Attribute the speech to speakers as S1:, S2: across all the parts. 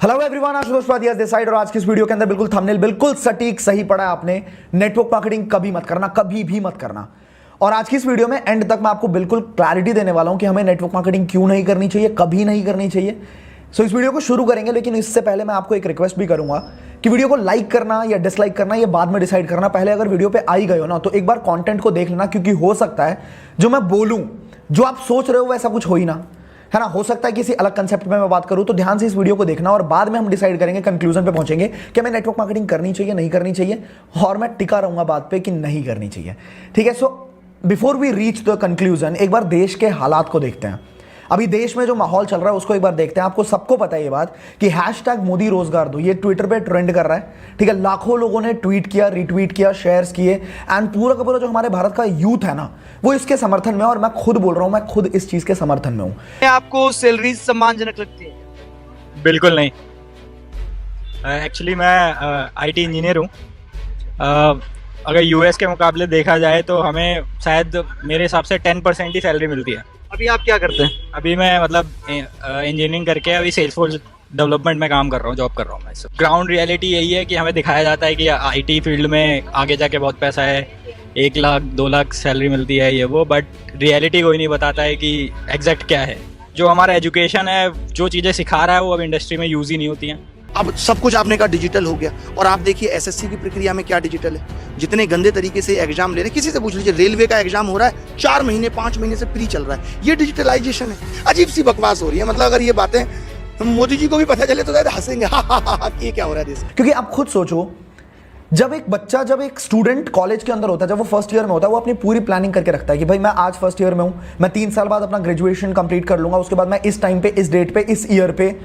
S1: Hello everyone, Ashutosh Padia this side. और आज की इस वीडियो के अंदर बिल्कुल थंबनेल बिल्कुल सटीक सही पड़ा है आपने। नेटवर्क मार्केटिंग कभी मत करना, कभी भी मत करना। और आज की इस वीडियो में एंड तक मैं आपको बिल्कुल क्लैरिटी देने वाला हूं कि हमें नेटवर्क मार्केटिंग क्यों नहीं करनी चाहिए, कभी नहीं करनी चाहिए। सो इस वीडियो को शुरू करेंगे, लेकिन इससे पहले मैं आपको एक रिक्वेस्ट भी करूंगा कि वीडियो को लाइक करना या डिसलाइक करना ये बाद में डिसाइड करना। पहले अगर वीडियो पे आई गए हो ना, तो एक बार कंटेंट को देख लेना, क्योंकि हो सकता है जो मैं बोलूं, जो आप सोच रहे हो वैसा कुछ हो ही ना, है ना। हो सकता है किसी अलग कंसेप्ट में मैं बात करूं। तो ध्यान से इस वीडियो को देखना और बाद में हम डिसाइड करेंगे, कंक्लूजन पे पहुंचेंगे कि हमें नेटवर्क मार्केटिंग करनी चाहिए, नहीं करनी चाहिए। और मैं टिका रहूंगा बात पे कि नहीं करनी चाहिए, ठीक है। So before we reach the conclusion, एक बार देश के हालात को देखते हैं। अभी देश में जो माहौल चल रहा है उसको एक बार देखते हैं। आपको सबको पता है ये बात कि हैशटैग मोदी रोजगार दो, ये ट्विटर पे ट्रेंड कर रहा है, ठीक है। लाखों लोगों ने ट्वीट किया, रिट्वीट किया, शेयर्स किए, एंड पूरा का पूरा जो हमारे भारत का यूथ है ना, वो इसके समर्थन में। और मैं खुद बोल रहा हूं, मैं खुद इस चीज के समर्थन में हूं।
S2: आपको सैलरी सम्मानजनक लगती है?
S3: बिल्कुल नहीं। एक्चुअली मैं आईटी इंजीनियर हूँ। अगर यूएस के मुकाबले देखा जाए तो हमें शायद मेरे हिसाब से 10% ही सैलरी मिलती है।
S2: अभी आप क्या करते हैं?
S3: अभी मैं मतलब इंजीनियरिंग करके अभी सेल्सफोर्स डेवलपमेंट में काम कर रहा हूँ, जॉब कर रहा हूँ मैं। ग्राउंड रियलिटी यही है कि हमें दिखाया जाता है कि आईटी फील्ड में आगे जाके बहुत पैसा है, 1 लाख 2 लाख सैलरी मिलती है ये वो, बट रियलिटी कोई नहीं बताता है कि एग्जैक्ट क्या है। जो हमारा एजुकेशन है, जो चीज़ें सिखा रहा है, वो अब इंडस्ट्री में यूज़ ही नहीं होती हैं।
S4: अब सब कुछ आपने कहा डिजिटल हो गया, और आप देखिए एसएससी की प्रक्रिया में क्या डिजिटल है। जितने गंदे तरीके से एग्जाम ले रहे हैं, किसी से पूछ लीजिए, रेलवे का एग्जाम हो रहा है 4 महीने 5 महीने से प्री चल रहा है। ये डिजिटलाइजेशन है। अजीब सी बकवास हो रही है। मतलब अगर ये बातें मोदी जी को भी पता चले तो शायद हंसेंगे, हा ये क्या हो रहा है देश में।
S1: क्योंकि आप खुद सोचो, जब एक स्टूडेंट कॉलेज के अंदर होता है, जब वो फर्स्ट ईयर में होता है, वो अपनी पूरी प्लानिंग करके रखता है कि भाई मैं आज फर्स्ट ईयर में हूं, मैं 3 साल बाद अपना ग्रेजुएशन कंप्लीट कर लूंगा, उसके बाद मैं इस टाइम पे, इस डेट पे, इस ईयर पे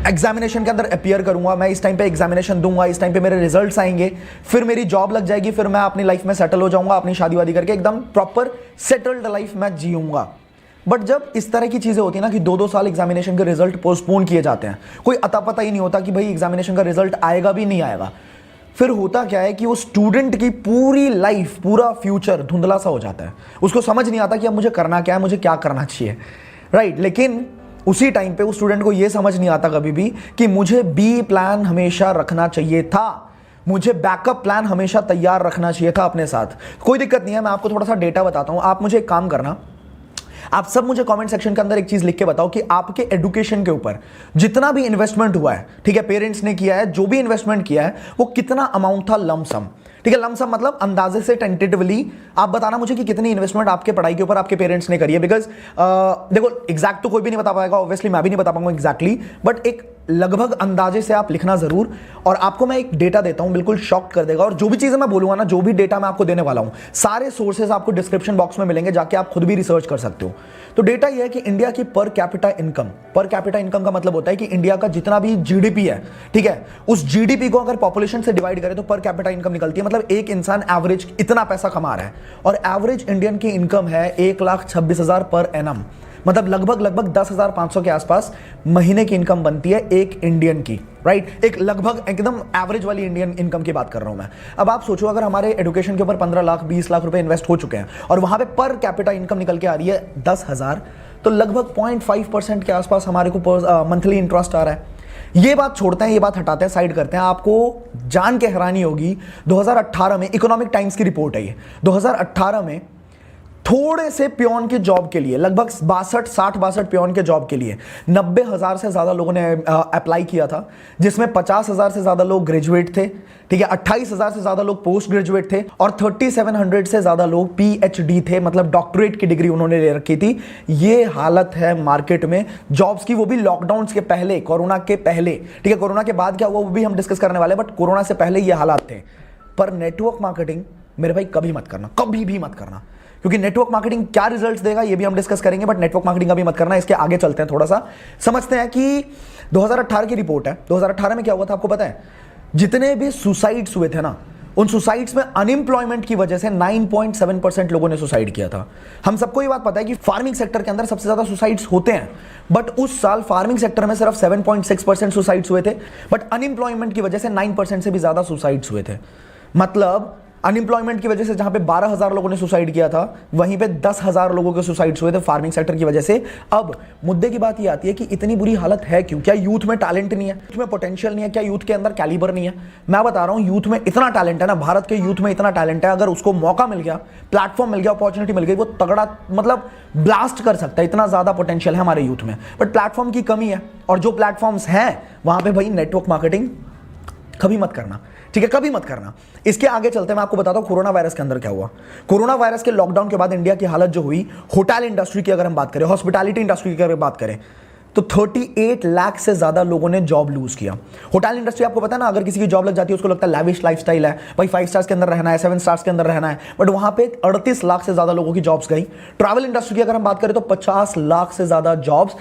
S1: एग्जामिनेशन के अंदर अपीयर करूंगा, मैं इस टाइम पे एग्जामिनेशन दूंगा, इस टाइम पे मेरे रिजल्ट्स आएंगे, फिर मेरी जॉब लग जाएगी, फिर मैं अपनी लाइफ में सेटल हो जाऊंगा, अपनी शादी वादी करके एकदम प्रॉपर सेटल्ड लाइफ मैं जीऊंगा। बट जब इस तरह की चीजें होती है ना कि 2-2 साल एग्जामिनेशन के रिजल्ट पोस्टपोन किए जाते हैं, कोई अता पता ही नहीं होता कि भाई एग्जामिनेशन का रिजल्ट आएगा भी नहीं आएगा, फिर होता क्या है कि वो स्टूडेंट की पूरी लाइफ, पूरा फ्यूचर धुंधला सा हो जाता है। उसको समझ नहीं आता कि अब मुझे करना क्या है, मुझे क्या करना चाहिए, राइट। लेकिन उसी टाइम पे उस स्टूडेंट को ये समझ नहीं आता कभी भी कि मुझे बी प्लान हमेशा रखना चाहिए था, मुझे बैकअप प्लान हमेशा तैयार रखना चाहिए था अपने साथ। कोई दिक्कत नहीं है, मैं आपको थोड़ा सा डेटा बताता हूं। आप मुझे एक काम करना, आप सब मुझे कमेंट सेक्शन के अंदर एक चीज लिख के बताओ कि आपके एजुकेशन के ऊपर जितना भी इन्वेस्टमेंट हुआ है, ठीक है, पेरेंट्स ने किया है, जो भी इन्वेस्टमेंट किया है, वो कितना अमाउंट था लमसम, ठीक है। लमसम मतलब अंदाजे से, टेंटेटिवली आप बताना मुझे कि कितनी इन्वेस्टमेंट आपके पढ़ाई के ऊपर आपके पेरेंट्स ने करी है। बिकॉज देखो, एग्जैक्ट तो कोई भी नहीं बता पाएगा, ऑब्वियसली मैं भी नहीं बता पाऊंगा एग्जैक्टली, बट एक लगभग अंदाजे से आप लिखना जरूर। और आपको मैं एक डेटा देता हूं, बिल्कुल शॉक कर देगा। और जो भी चीजें मैं बोलूंगा ना, जो भी डेटा मैं आपको देने वाला हूं, सारे सोर्सेज आपको डिस्क्रिप्शन बॉक्स में मिलेंगे, जाके आप खुद भी रिसर्च कर सकते हो। तो डेटा यह है कि इंडिया की पर कैपिटा इनकम का मतलब होता है कि इंडिया का जितना भी जीडीपी है, ठीक है, उस जीडीपी को अगर पॉपुलेशन से डिवाइड करें तो पर कैपिटा इनकम निकलती है। मतलब एक इंसान एवरेज इतना पैसा कमा रहा है, और एवरेज इंडियन की इनकम है 1,26,000 पर एनम, मतलब लगभग 10,500 के आसपास महीने की इनकम बनती है एक इंडियन की, राइट। एक लगभग एकदम एवरेज वाली इंडियन इनकम की बात कर रहा हूं मैं। अब आप सोचो, अगर हमारे एजुकेशन के ऊपर 15 लाख 20 लाख रुपए इन्वेस्ट हो चुके हैं, और वहां पे पर कैपिटा इनकम निकल के आ रही है 10,000, तो लगभग 0.5% के आसपास हमारे को मंथली इंटरेस्ट आ रहा है। ये बात छोड़ते हैं, ये बात हटाते हैं, साइड करते हैं। आपको जान के हैरानी होगी, 2018 में इकोनॉमिक टाइम्स की रिपोर्ट है ये, 2018 में थोड़े से पियोन के जॉब के लिए, लगभग 62 पियोन के जॉब के लिए 90,000 से ज्यादा लोगों ने अप्लाई किया था, जिसमें 50,000 से ज्यादा लोग ग्रेजुएट थे, ठीक है, 28,000 से ज्यादा लोग पोस्ट ग्रेजुएट थे, और 3700 से ज्यादा लोग पीएचडी थे, मतलब डॉक्टरेट की डिग्री उन्होंने ले रखी थी। ये हालत है मार्केट में जॉब्स की, वो भी लॉकडाउन के पहले, कोरोना के पहले, ठीक है। कोरोना के बाद क्या हुआ वो भी हम डिस्कस करने वाले, बट कोरोना से पहले ये हालात थे। पर नेटवर्क मार्केटिंग मेरे भाई कभी मत करना, कभी भी मत करना, क्योंकि नेटवर्क मार्केटिंग क्या रिजल्ट्स देगा ये भी हम डिस्कस करेंगे, बट नेटवर्क मार्केटिंग कभी मत करना। इसके आगे चलते हैं, थोड़ा सा समझते हैं कि 2018 की रिपोर्ट है। 2018 में क्या हुआ था आपको पता है? जितने भी सुसाइड्स हुए थे ना, उन सुसाइड्स में अनएम्प्लॉयमेंट की वजह से 9.7% लोगों ने सुसाइड किया था। हम सबको ये बात पता है कि फार्मिंग सेक्टर के अंदर सबसे ज्यादा सुसाइड्स होते हैं, बट उस साल फार्मिंग सेक्टर में सिर्फ 7.6% सुसाइड्स हुए थे, बट अनएम्प्लॉयमेंट की वजह से 9% से भी ज्यादा सुसाइड्स हुए थे। मतलब अनएम्प्लॉयमेंट की वजह से जहां पे 12,000 लोगों ने सुसाइड किया था, वहीं पे 10,000 लोगों के सुसाइड्स हुए थे फार्मिंग सेक्टर की वजह से। अब मुद्दे की बात ये आती है कि इतनी बुरी हालत है क्यों? क्या यूथ में टैलेंट नहीं है? यूथ में पोटेंशियल नहीं है? क्या यूथ के अंदर कैलिबर नहीं है? मैं बता रहा हूं, यूथ में इतना टैलेंट है ना, भारत के यूथ में इतना टैलेंट है, अगर उसको मौका मिल गया, प्लेटफॉर्म मिल गया, अपॉर्चुनिटी मिल गई, वो तगड़ा मतलब ब्लास्ट कर सकता है। इतना ज्यादा पोटेंशियल है हमारे यूथ में, बट प्लेटफॉर्म की कमी है। और जो प्लेटफॉर्म्स हैं वहां पे भाई नेटवर्क मार्केटिंग कभी मत करना, ठीक है? कभी मत करना। इसके आगे चलते मैं आपको बताता हूं कोरोना वायरस के अंदर क्या हुआ। कोरोना वायरस के लॉकडाउन के बाद इंडिया की हालत जो हुई, होटल इंडस्ट्री की अगर हम बात करें, हॉस्पिटैलिटी इंडस्ट्री की अगर बात करें, तो 38 लाख से ज्यादा लोगों ने जॉब लूज किया। होटल इंडस्ट्री आपको पता है ना, अगर किसी की जॉब लग जाती है उसको लगता है लैविश लाइफस्टाइल है भाई, 5 स्टार्स के अंदर रहना है, 7 स्टार्स के अंदर रहना है, बट वहां पे 38 लाख से ज्यादा लोगों की जॉब्स गई। ट्रैवल इंडस्ट्री की अगर हम बात करें तो 50 लाख से ज्यादा जॉब्स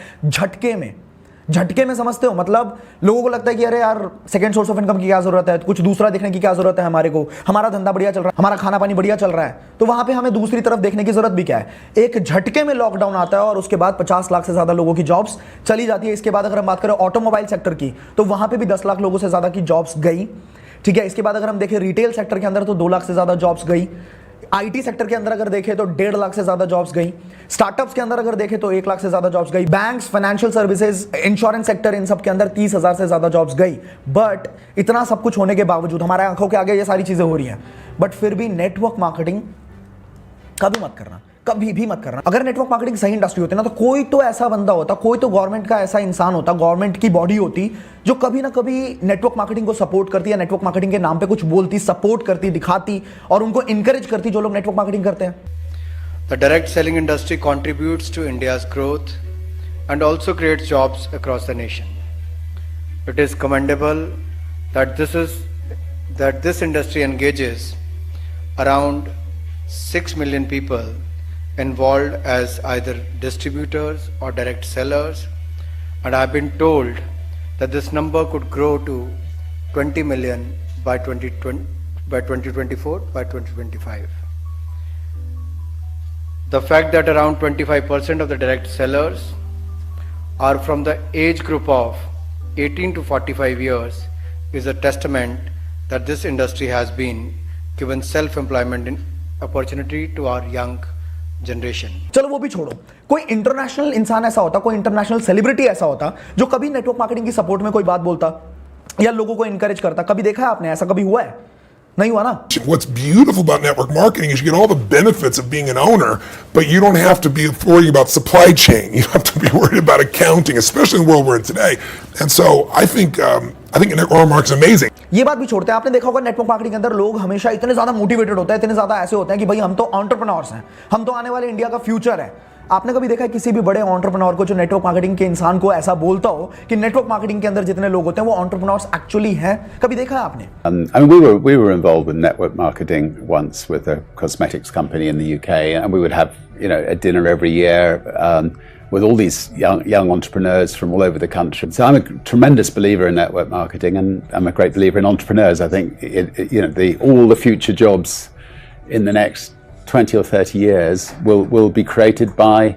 S1: झटके में समझते हो? मतलब लोगों को लगता है कि अरे यार सेकंड सोर्स ऑफ इनकम की क्या जरूरत है, कुछ दूसरा देखने की क्या जरूरत है हमारे को, हमारा धंधा बढ़िया चल रहा है, हमारा खाना पानी बढ़िया चल रहा है, तो वहां पे हमें दूसरी तरफ देखने की जरूरत भी क्या है? एक झटके में लॉकडाउन आता है और उसके बाद 50 लाख से ज्यादा लोगों की जॉब्स चली जाती है। इसके बाद अगर हम बात करें ऑटोमोबाइल सेक्टर की, तो वहां पर भी 10 लाख लोगों से ज्यादा की जॉब्स गई, ठीक है? इसके बाद अगर हम देखें रिटेल सेक्टर के अंदर तो 2 लाख से ज्यादा जॉब्स गई। आईटी सेक्टर के अंदर अगर देखें तो 1.5 लाख से ज्यादा जॉब्स गई। स्टार्टअप्स के अंदर अगर देखें तो 1 लाख से ज्यादा जॉब्स गई। Banks, financial services, insurance sector, इन सब के अंदर 30,000 से ज्यादा जॉब्स गई। बट इतना सब कुछ होने के बावजूद हमारे आंखों के आगे ये सारी चीजें हो रही हैं, बट फिर भी नेटवर्क मार्केटिंग कभी मत करना, कभी भी मत करना। अगर नेटवर्क मार्केटिंग सही इंडस्ट्री होती ना, तो कोई तो ऐसा बंदा होता, कोई तो गवर्नमेंट का ऐसा इंसान होता, गवर्नमेंट की बॉडी होती जो कभी ना कभी नेटवर्क मार्केटिंग को सपोर्ट करती है, नेटवर्क मार्केटिंग के नाम पे कुछ बोलती, सपोर्ट करती, दिखाती और उनको इंकरेज करती जो लोग नेटवर्क मार्केटिंग करते हैं।
S5: The direct selling industry contributes to India's growth and also creates jobs across the nation. It is commendable that this industry engages around 6 million people involved as either distributors or direct sellers, and I have been told that this number could grow to 20 million by 2024, by 2025. The fact that around 25% of the direct sellers are from the age group of 18 to 45 years is a testament that this industry has been given self-employment opportunity to our young generation.
S1: चलो वो भी छोड़ो, कोई international इंसान ऐसा होता, कोई international celebrity ऐसा होता जो कभी नेटवर्क मार्केटिंग की सपोर्ट में कोई बात बोलता या लोगों को इंकरेज करता? कभी देखा है आपने? ऐसा कभी हुआ है? नहीं हुआ ना।
S6: What's beautiful about network marketing is you get all the benefits of being an owner, but you don't have to be worrying about supply chain. You don't have to be worried about accounting, especially in the world we're in today. And so I think network marketing is amazing.
S1: ये बात भी छोड़ते हैं, आपने देखा होगा network marketing के अंदर लोग हमेशा इतने ज्यादा मोटिवेटेड होते हैं, इतने ज्यादा ऐसे होते हैं कि भाई हम तो एंटरप्रेन्योर्स हैं, हम तो आने वाले इंडिया का फ्यूचर है। आपने कभी देखा है किसी भी बड़े एंटरप्रेन्योर को जो नेटवर्क मार्केटिंग के इंसान को ऐसा बोलता हो कि नेटवर्क मार्केटिंग के अंदर जितने लोग होते हैं वो एंटरप्रेन्योर्स एक्चुअली हैं? कभी देखा है आपने?
S7: I mean, we were involved with network marketing once with a cosmetics company in the UK, and we would have a dinner every year with all these young entrepreneurs from all over the country. So I'm a tremendous believer in network marketing, and I'm a great believer in entrepreneurs. I think all the future jobs in the next 20 or 30 years will be created by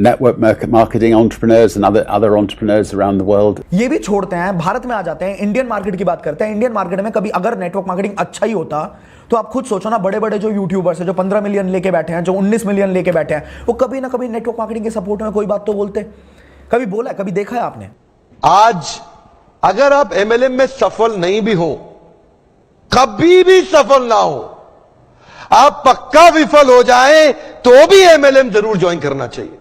S7: network marketing entrepreneurs and other entrepreneurs around the world.
S1: ये भी छोड़ते हैं, भारत में आ जाते हैं, Indian market की बात करते हैं। इंडियन मार्केट में कभी अगर नेटवर्क मार्केटिंग अच्छा ही होता तो आप खुद सोचो ना, बड़े बड़े जो यूट्यूबर्स हैं जो 15 मिलियन लेके बैठे हैं, जो 19 मिलियन लेके बैठे हैं, वो कभी ना कभी नेटवर्क मार्केटिंग के सपोर्ट में कोई बात तो बोलते। कभी बोला है? कभी देखा है आपने?
S8: आज अगर आप एमएलएम में सफल नहीं भी हो, कभी भी सफल ना हो, आप पक्का विफल हो जाए तो भी एमएलएम जरूर ज्वाइन करना चाहिए।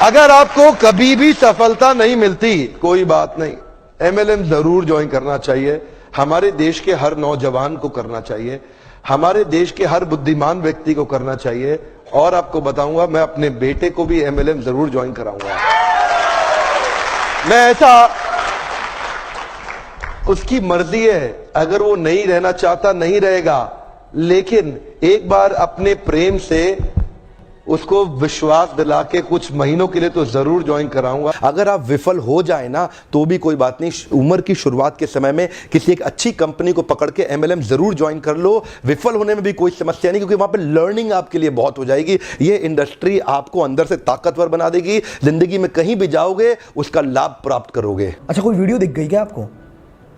S8: अगर आपको कभी भी सफलता नहीं मिलती, कोई बात नहीं, एमएलएम जरूर ज्वाइन करना चाहिए। हमारे देश के हर नौजवान को करना चाहिए, हमारे देश के हर बुद्धिमान व्यक्ति को करना चाहिए। और आपको बताऊंगा, मैं अपने बेटे को भी एमएलएम जरूर ज्वाइन कराऊंगा। मैं ऐसा, उसकी मर्जी है, अगर वो नहीं रहना चाहता नहीं रहेगा, लेकिन एक बार अपने प्रेम से उसको विश्वास दिला के कुछ महीनों के लिए तो जरूर ज्वाइन कराऊंगा। अगर आप विफल हो जाए ना तो भी कोई बात नहीं, उम्र की शुरुआत के समय में किसी एक अच्छी कंपनी को पकड़ के एमएलएम जरूर ज्वाइन कर लो। विफल होने में भी कोई समस्या नहीं, क्योंकि वहां पे लर्निंग आपके लिए बहुत हो जाएगी। ये इंडस्ट्री आपको अंदर से ताकतवर बना देगी, जिंदगी में कहीं भी जाओगे उसका लाभ प्राप्त करोगे।
S1: अच्छा, कोई वीडियो दिख गई क्या आपको?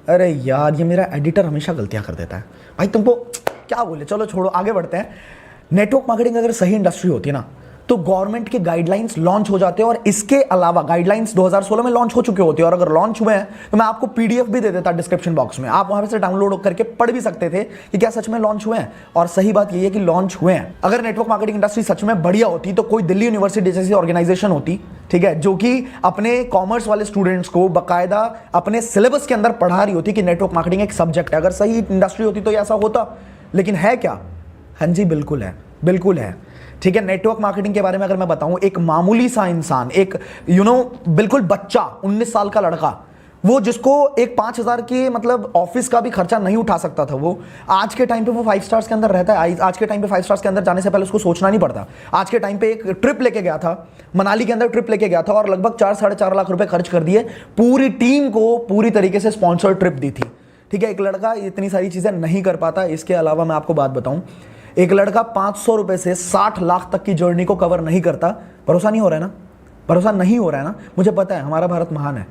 S1: अरे यार ये मेरा एडिटर हमेशा गलतियां कर देता है भाई, तुमको क्या बोले, चलो छोड़ो आगे बढ़ते हैं। नेटवर्क मार्केटिंग अगर सही इंडस्ट्री होती है ना तो गवर्नमेंट के गाइडलाइंस लॉन्च हो जाते हैं, और इसके अलावा गाइडलाइंस 2016 में लॉन्च हो चुके होते हैं, और अगर लॉन्च हुए हैं तो मैं आपको पीडीएफ भी दे देता डिस्क्रिप्शन बॉक्स में, आप वहां से डाउनलोड करके पढ़ भी सकते थे कि क्या सच में लॉन्च हुए हैं। और सही बात यह है कि लॉन्च हुए हैं। अगर नेटवर्क मार्केटिंग इंडस्ट्री सच में बढ़िया होती तो कोई दिल्ली यूनिवर्सिटी जैसी ऑर्गेनाइजेशन होती, ठीक है, जो कि अपने कॉमर्स वाले स्टूडेंट्स को बाकायदा अपने सिलेबस के अंदर पढ़ा रही होती कि नेटवर्क मार्केटिंग एक सब्जेक्ट है। अगर सही इंडस्ट्री होती तो ऐसा होता, लेकिन है क्या? हाँ जी बिल्कुल है, बिल्कुल है। ठीक है, नेटवर्क मार्केटिंग के बारे में अगर मैं बताऊं, एक मामूली सा इंसान, एक बिल्कुल बच्चा, 19 साल का लड़का, वो जिसको एक 5,000 के मतलब ऑफिस का भी खर्चा नहीं उठा सकता था, वो आज के टाइम पे वो 5 स्टार्स के अंदर रहता है। आज के टाइम पे 5 स्टार्स के अंदर जाने से पहले उसको सोचना नहीं पड़ता। आज के टाइम पे एक ट्रिप लेके गया था, मनाली के अंदर ट्रिप लेके गया था, और लगभग 4-4.5 लाख रुपए खर्च कर दिए, पूरी टीम को पूरी तरीके से स्पॉन्सर्ड ट्रिप दी थी। ठीक है, एक लड़का इतनी सारी चीजें नहीं कर पाता। इसके अलावा मैं आपको बात बताऊं, एक लड़का 500 रुपए से 60 लाख तक की जर्नी को कवर नहीं करता। भरोसा नहीं हो रहा है ना? भरोसा नहीं हो रहा है ना? मुझे पता है हमारा भारत महान है,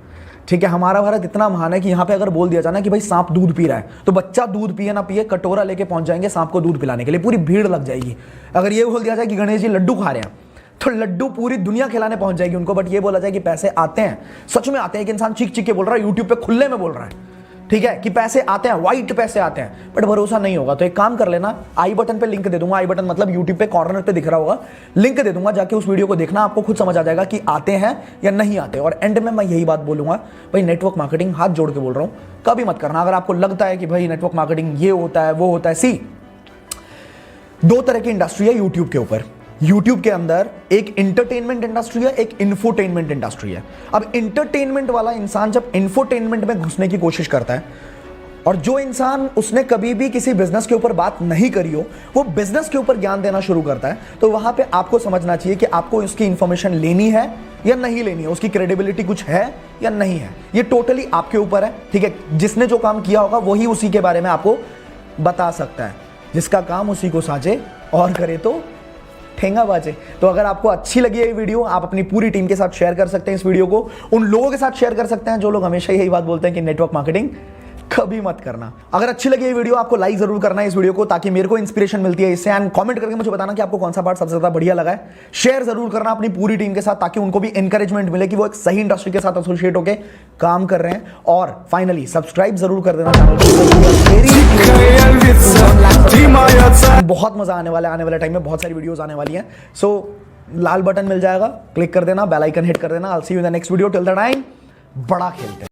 S1: ठीक है, हमारा भारत इतना महान है कि यहाँ पे अगर बोल दिया जाना कि भाई सांप दूध पी रहा है, तो बच्चा दूध पिए ना पिए कटोरा लेके पहुंच जाएंगे सांप को दूध पिलाने के लिए, पूरी भीड़ लग जाएगी। अगर ये बोल दिया जाए कि गणेश जी लड्डू खा रहे हैं, तो लड्डू पूरी दुनिया खिलाने पहुंच जाएगी उनको। बट ये बोला जाए कि पैसे आते हैं, सच में आते हैं। एक इंसान चीख चीख के बोल रहा है, यूट्यूब पे खुले में बोल रहा है, ठीक है, कि पैसे आते हैं, वाइट पैसे आते हैं, बट भरोसा नहीं होगा। तो एक काम कर लेना, आई बटन पे लिंक दे दूंगा, आई बटन मतलब यूट्यूब पे कॉर्नर पे दिख रहा होगा, लिंक दे दूंगा, जाके उस वीडियो को देखना, आपको खुद समझ आ जाएगा कि आते हैं या नहीं आते। और एंड में मैं यही बात बोलूंगा, भाई नेटवर्क मार्केटिंग, हाथ जोड़ के बोल रहा हूं, कभी मत करना। अगर आपको लगता है कि भाई नेटवर्क मार्केटिंग ये होता है वो होता है, सी 2 तरह की इंडस्ट्री है यूट्यूब के ऊपर। YouTube के अंदर एक इंटरटेनमेंट इंडस्ट्री है, एक इंफोटेनमेंट इंडस्ट्री है। अब इंटरटेनमेंट वाला इंसान जब इंफोटेनमेंट में घुसने की कोशिश करता है, और जो इंसान उसने कभी भी किसी बिजनेस के ऊपर बात नहीं करी हो, वो बिजनेस के ऊपर ज्ञान देना शुरू करता है, तो वहां पे आपको समझना चाहिए कि आपको उसकी इंफॉर्मेशन लेनी है या नहीं लेनी है, उसकी क्रेडिबिलिटी कुछ है या नहीं है। ये टोटली आपके ऊपर है, ठीक है। जिसने जो काम किया होगा वही उसी के बारे में आपको बता सकता है। जिसका काम उसी को साजे और करे तो ठेंगा बाजे। तो अगर आपको अच्छी लगी ये वीडियो, आप अपनी पूरी टीम के साथ शेयर कर सकते हैं इस वीडियो को, उन लोगों के साथ शेयर कर सकते हैं जो लोग हमेशा यही बात बोलते हैं कि नेटवर्क मार्केटिंग कभी मत करना। अगर अच्छी लगी ये वीडियो, आपको लाइक जरूर करना है इस वीडियो को, ताकि मेरे को इंस्पिरेशन मिलती है इससे। एंड कमेंट करके मुझे बताना कि आपको कौन सा पार्ट सबसे ज्यादा बढ़िया लगा है। शेयर जरूर करना अपनी पूरी टीम के साथ, ताकि उनको भी एनकरेजमेंट मिले कि वो एक सही इंडस्ट्री के साथ एसोसिएट होकर काम कर रहे हैं। और फाइनली सब्सक्राइब जरूर कर देना चैनल को। बहुत मजा आने वाले टाइम में बहुत सारी वीडियोस आने वाली हैं। सो लाल बटन मिल जाएगा, क्लिक कर देना, बेल आइकन हिट कर देना। I will see you in the next video. Till the time, बड़ा खेलते हैं।